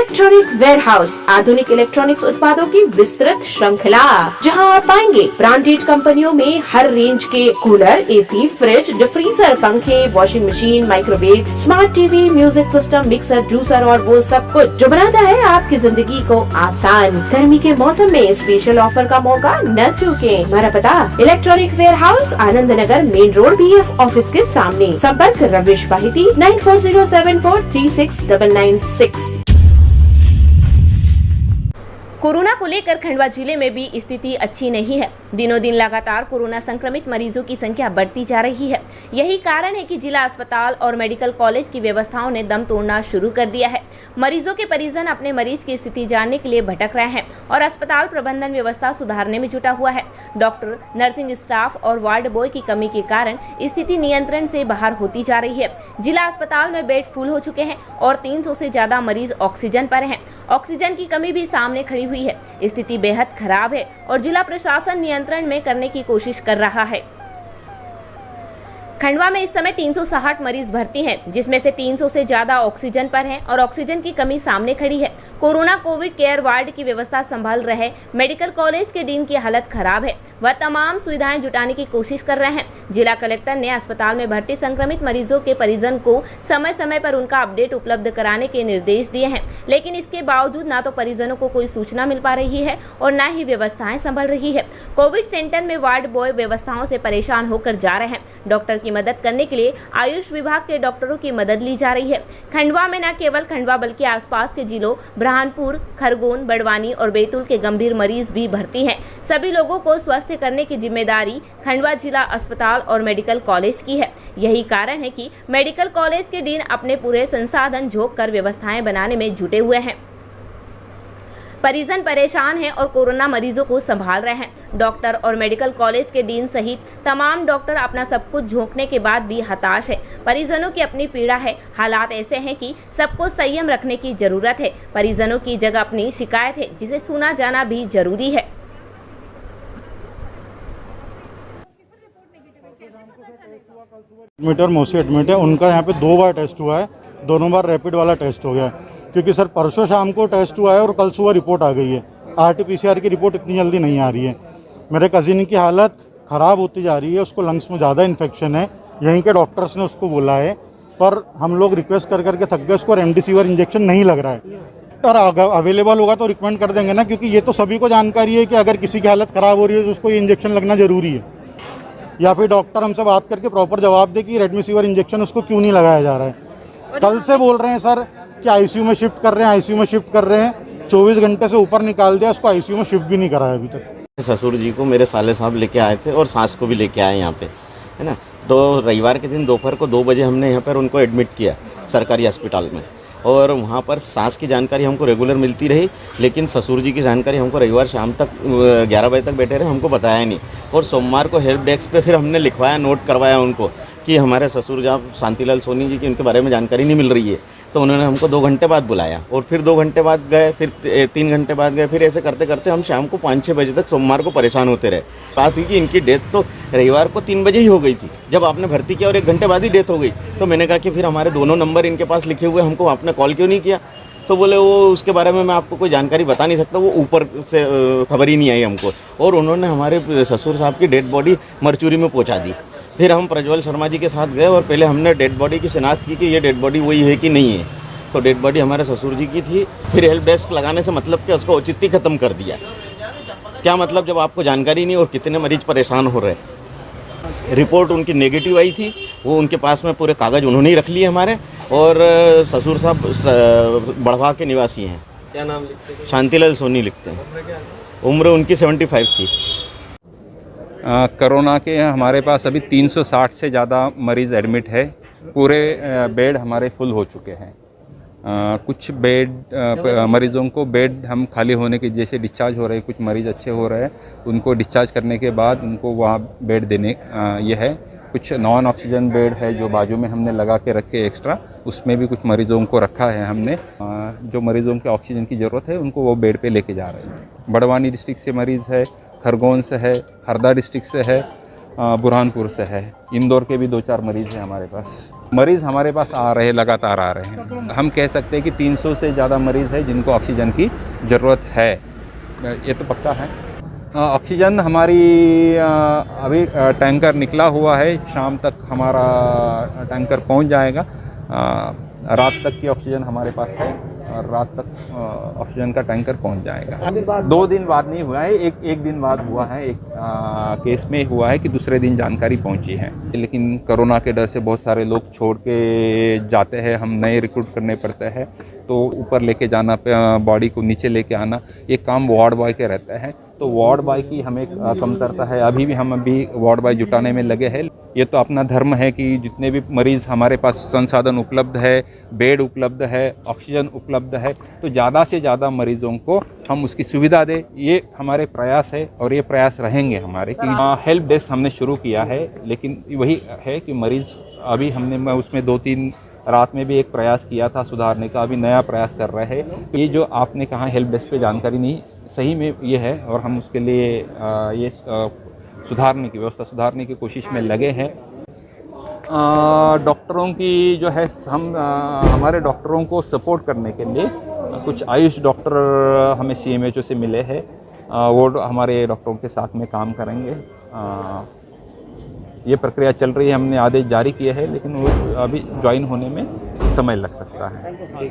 Electronic warehouse, आधुनिक electronics उत्पादों की विस्तृत श्रृंखला, जहां आप पाएंगे ब्रांडेड कंपनियों में हर रेंज के कूलर, एसी, फ्रिज, फ्रीजर, पंखे, washing machine, microwave, smart TV, music system, mixer, juicer और वो सब कुछ जो बनाता है आपकी जिंदगी को आसान। गर्मी के मौसम में स्पेशल ऑफर का मौका न चूकें। हमारा पता electronic warehouse, Anand Nagar, main road, PF office के सामने। संपर्क रविश बाहिती 9407436996। कोरोना को लेकर खंडवा जिले में भी स्थिति अच्छी नहीं है। दिनों दिन लगातार कोरोना संक्रमित मरीजों की संख्या बढ़ती जा रही है। यही कारण है कि जिला अस्पताल और मेडिकल कॉलेज की व्यवस्थाओं ने दम तोड़ना शुरू कर दिया है। मरीजों के परिजन अपने मरीज की स्थिति जानने के लिए भटक रहे हैं और अस्पताल प्रबंधन व्यवस्था सुधारने में जुटा हुआ है। डॉक्टर, नर्सिंग स्टाफ और वार्ड बॉय की कमी के कारण स्थिति नियंत्रण से बाहर होती जा रही है। जिला अस्पताल में बेड फुल हो चुके हैं और 300 से ज्यादा मरीज ऑक्सीजन पर हैं। ऑक्सीजन की कमी भी सामने खड़ी हुई है। स्थिति बेहद खराब है और जिला प्रशासन नियंत्रण में करने की कोशिश कर रहा है। खंडवा में इस समय 360 मरीज भर्ती हैं, जिसमें से 300 से ज्यादा ऑक्सीजन पर हैं और ऑक्सीजन की कमी सामने खड़ी है। कोरोना कोविड केयर वार्ड की व्यवस्था संभाल रहे मेडिकल कॉलेज के डीन की हालत खराब है। वह तमाम सुविधाएं जुटाने की कोशिश कर रहे हैं। जिला कलेक्टर ने अस्पताल में भर्ती संक्रमित मरीजों के परिजन को समय समय पर उनका अपडेट उपलब्ध कराने के निर्देश दिए हैं, लेकिन इसके बावजूद न तो परिजनों को कोई सूचना मिल पा रही है और न ही व्यवस्थाएं संभल रही है। कोविड सेंटर में वार्ड बॉय व्यवस्थाओं से परेशान होकर जा रहे हैं। डॉक्टर की मदद करने के लिए आयुष विभाग के डॉक्टरों की मदद ली जा रही है। खंडवा में न केवल खंडवा बल्कि आसपास के जिलों ब्रह्मपुर, खरगोन, बड़वानी और बैतूल के गंभीर मरीज भी भर्ती हैं। सभी लोगों को स्वस्थ करने की जिम्मेदारी खंडवा जिला अस्पताल और मेडिकल कॉलेज की है। यही कारण है कि मेडिकल कॉलेज के डीन अपने पूरे संसाधन झोंक कर व्यवस्थाएं बनाने में जुटे हुए हैं। परिजन परेशान हैं और कोरोना मरीजों को संभाल रहे हैं। डॉक्टर और मेडिकल कॉलेज के डीन सहित तमाम डॉक्टर अपना सब कुछ झोंकने के बाद भी हताश है। परिजनों की अपनी पीड़ा है। हालात ऐसे हैं कि सबको संयम रखने की जरूरत है। परिजनों की जगह अपनी शिकायत है, जिसे सुना जाना भी जरूरी है। एडमिट और मौसी एडमिट है, उनका यहाँ पे 2 बार टेस्ट हुआ है, दोनों बार रैपिड वाला टेस्ट हो गया। क्योंकि सर परसों शाम को टेस्ट हुआ है और कल सुबह रिपोर्ट आ गई है। RT-PCR की रिपोर्ट इतनी जल्दी नहीं आ रही है। मेरे कज़िन की हालत ख़राब होती जा रही है, उसको लंग्स में ज़्यादा इन्फेक्शन है। यहीं के डॉक्टर्स ने उसको बोला है, पर हम लोग रिक्वेस्ट कर करके थक गए। उसको रेमडेसिविर इंजेक्शन नहीं लग रहा है और अवेलेबल होगा तो रिकमेंड कर देंगे ना, क्योंकि ये तो सभी को जानकारी है कि अगर किसी की हालत ख़राब हो रही है तो उसको ये इंजेक्शन लगना ज़रूरी है। या फिर डॉक्टर हमसे बात करके प्रॉपर जवाब दे कि रेमडेसिविर इंजेक्शन उसको क्यों नहीं लगाया जा रहा है। कल से बोल रहे हैं सर कि ICU में शिफ्ट कर रहे हैं, ICU में शिफ्ट कर रहे हैं। 24 घंटे से ऊपर निकाल दिया, उसको ICU में शिफ्ट भी नहीं कराया अभी तक। ससुर जी को मेरे साले साहब लेके आए थे और सास को भी लेके आए यहाँ पे, है ना। तो रविवार के दिन दोपहर को 2 बजे हमने यहाँ पर उनको एडमिट किया सरकारी अस्पताल में, और वहाँ पर सास की जानकारी हमको रेगुलर मिलती रही, लेकिन ससुर जी की जानकारी हमको रविवार शाम तक 11 बजे तक बैठे रहे, हमको बताया नहीं। और सोमवार को हेल्प डेस्क पे फिर हमने लिखवाया, नोट करवाया उनको कि हमारे ससुर जी शांतिलाल सोनी जी की उनके बारे में जानकारी नहीं मिल रही है। तो उन्होंने हमको 2 घंटे बाद बुलाया और फिर 2 घंटे बाद गए, फिर 3 घंटे बाद गए, फिर ऐसे करते करते हम शाम को 5-6 बजे तक सोमवार को परेशान होते रहे। बात हुई कि इनकी डेथ तो रविवार को 3 बजे ही हो गई थी जब आपने भर्ती किया, और 1 घंटे बाद ही डेथ हो गई। तो मैंने कहा कि फिर हमारे दोनों नंबर इनके पास लिखे हुए, हमको आपने कॉल क्यों नहीं किया? तो बोले वो उसके बारे में मैं आपको कोई जानकारी बता नहीं सकता, वो ऊपर से खबर ही नहीं आई हमको। और उन्होंने हमारे ससुर साहब की डेड बॉडी मरचूरी में पहुँचा दी। फिर हम प्रज्वल शर्मा जी के साथ गए और पहले हमने डेड बॉडी की शिनाख्त की कि ये डेड बॉडी वही है कि नहीं है। तो डेड बॉडी हमारे ससुर जी की थी। फिर हेल्प डेस्क लगाने से मतलब कि उसको औचित्य खत्म कर दिया। क्या मतलब जब आपको जानकारी नहीं और कितने मरीज परेशान हो रहे हैं। रिपोर्ट उनकी नेगेटिव आई थी, वो उनके पास में पूरे कागज़ उन्होंने ही रख लिए हमारे। और ससुर साहब बढ़वा के निवासी हैं। क्या नाम लिखते हैं? शांतिलाल सोनी लिखते हैं। उम्र उनकी 75 थी। कोरोना के हमारे पास अभी 360 से ज़्यादा मरीज़ एडमिट है। पूरे बेड हमारे फुल हो चुके हैं। कुछ बेड मरीज़ों को बेड हम खाली होने की जैसे डिस्चार्ज हो रहे हैं, कुछ मरीज़ अच्छे हो रहे हैं, उनको डिस्चार्ज करने के बाद उनको वहाँ बेड देने ये है। कुछ नॉन ऑक्सीजन बेड है जो बाजू में हमने लगा के रखे एक्स्ट्रा, उसमें भी कुछ मरीज़ों को रखा है हमने। जो मरीज़ों के ऑक्सीजन की ज़रूरत है उनको वो बेड पे लेके जा रहे हैं। बड़वानी डिस्ट्रिक्ट से मरीज़ है, खरगोन से है, हरदा डिस्ट्रिक्ट से है बुरहानपुर से है, इंदौर के भी 2-4 मरीज़ हैं हमारे पास। मरीज़ हमारे पास आ रहे, लगातार आ रहे हैं। हम कह सकते हैं कि 300 से ज़्यादा मरीज़ है जिनको ऑक्सीजन की ज़रूरत है, ये तो पक्का है। ऑक्सीजन हमारी अभी टैंकर निकला हुआ है, शाम तक हमारा टैंकर पहुंच जाएगा। रात तक की ऑक्सीजन हमारे पास है और रात तक ऑक्सीजन का टैंकर पहुंच जाएगा। 2 दिन बाद नहीं हुआ है, एक दिन बाद हुआ है। एक केस में हुआ है कि दूसरे दिन जानकारी पहुंची है, लेकिन कोरोना के डर से बहुत सारे लोग छोड़ के जाते हैं, हम नए रिक्रूट करने पड़ते हैं। तो ऊपर लेके जाना, बॉडी को नीचे लेके आना, ये काम वार्ड बॉय के रहता है। तो वार्ड बॉय की हमें कमतरता है, हम अभी वार्ड बॉय जुटाने में लगे हैं। ये तो अपना धर्म है कि जितने भी मरीज़ हमारे पास संसाधन उपलब्ध है, बेड उपलब्ध है, ऑक्सीजन उपलब्ध है, तो ज़्यादा से ज़्यादा मरीज़ों को हम उसकी सुविधा दें, ये हमारे प्रयास है और ये प्रयास रहेंगे हमारे। कि हेल्प डेस्क हमने शुरू किया है, लेकिन वही है कि मरीज़ अभी हमने उसमें 2-3 रात में भी एक प्रयास किया था सुधारने का, अभी नया प्रयास कर रहे हैं। ये जो आपने कहा हेल्प डेस्क पे जानकारी नहीं, सही में ये है और हम उसके लिए ये सुधारने की व्यवस्था सुधारने की कोशिश में लगे हैं। डॉक्टरों की जो है, हम हमारे डॉक्टरों को सपोर्ट करने के लिए कुछ आयुष डॉक्टर हमें CMHO से मिले हैं, वो हमारे डॉक्टरों के साथ में काम करेंगे। ये प्रक्रिया चल रही है, हमने आदेश जारी किए हैं, लेकिन वो अभी ज्वाइन होने में समय लग सकता है।